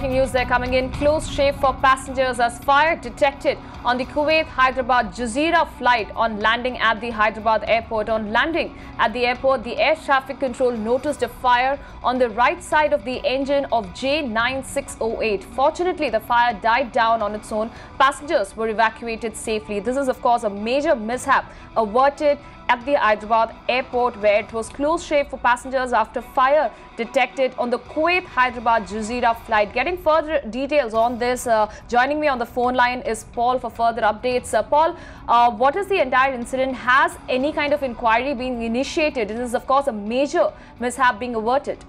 News there coming in. Close shave for passengers as fire detected on the Kuwait Hyderabad Jazeera flight on landing at the Hyderabad airport. On landing at the airport, the air traffic control noticed a fire on the right side of the engine of J9608. Fortunately, the fire died down on its own. Passengers were evacuated safely. This is, of course, a major mishap averted at the Hyderabad airport, where it was close shave for passengers after fire detected on the Kuwait Hyderabad Jazeera flight. Getting further details on this, joining me on the phone line is Paul for further updates. Paul, what is the entire incident? Has any kind of inquiry been initiated? This is, of course, a major mishap being averted.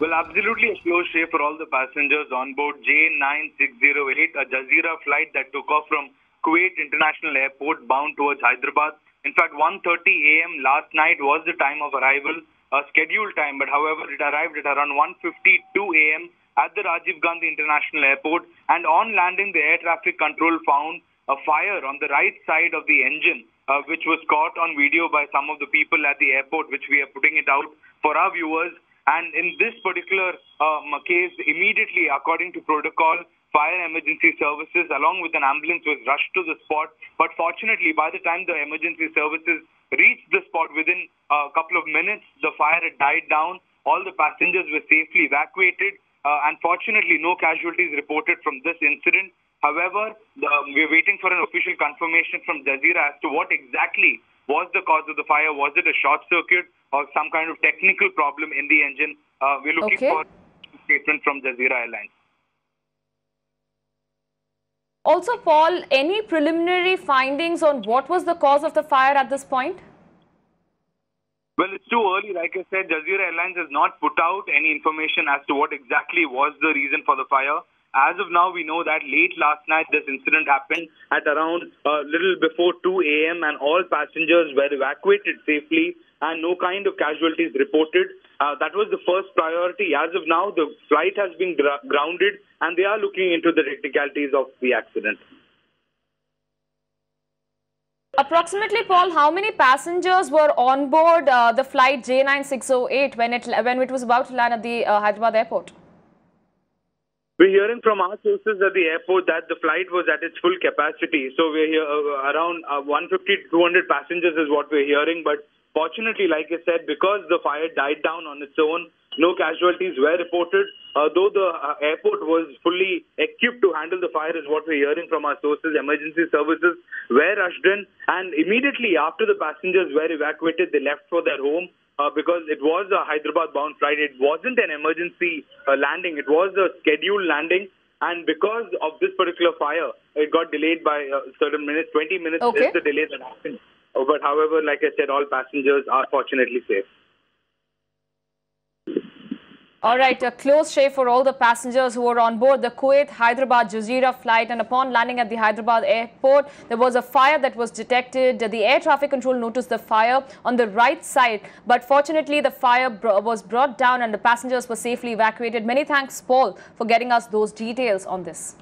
Well, absolutely a close shave for all the passengers on board J9608, a Jazeera flight that took off from Kuwait International Airport bound towards Hyderabad. In fact, 1:30 a.m. last night was the time of arrival, a scheduled time, but however, it arrived at around 1:52 a.m. at the Rajiv Gandhi International Airport, and on landing, the air traffic control found a fire on the right side of the engine, which was caught on video by some of the people at the airport, which we are putting it out for our viewers. And in this particular case, immediately, according to protocol, fire and emergency services along with an ambulance was rushed to the spot. But fortunately, by the time the emergency services reached the spot, within a couple of minutes, the fire had died down. All the passengers were safely evacuated. And fortunately, no casualties reported from this incident. However, we're waiting for an official confirmation from Jazeera as to what exactly was the cause of the fire. Was it a short circuit or some kind of technical problem in the engine? We're looking for a statement from Jazeera Airlines. Also, Paul, any preliminary findings on what was the cause of the fire at this point? Well, it's too early. Like I said, Jazeera Airlines has not put out any information as to what exactly was the reason for the fire. As of now, we know that late last night, this incident happened at around a little before 2 a.m. and all passengers were evacuated safely and no kind of casualties reported. That was the first priority. As of now, the flight has been grounded and they are looking into the technicalities of the accident. Approximately, Paul, how many passengers were on board the flight J9608 when it was about to land at the Hyderabad airport? We're hearing from our sources at the airport that the flight was at its full capacity. So we're here around 150 to 200 passengers is what we're hearing. But fortunately, like I said, because the fire died down on its own, no casualties were reported. Though the airport was fully equipped to handle the fire is what we're hearing from our sources. Emergency services were rushed in, and immediately after the passengers were evacuated, they left for their home. Because it was a Hyderabad-bound flight. It wasn't an emergency landing. It was a scheduled landing. And because of this particular fire, it got delayed by certain minutes. 20 minutes is the delay that happened. But however, like I said, all passengers are fortunately safe. All right, a close shave for all the passengers who were on board the Kuwait Hyderabad Jazeera flight, and upon landing at the Hyderabad airport, there was a fire that was detected. The air traffic control noticed the fire on the right side, but fortunately the fire was brought down and the passengers were safely evacuated. Many thanks, Paul, for getting us those details on this.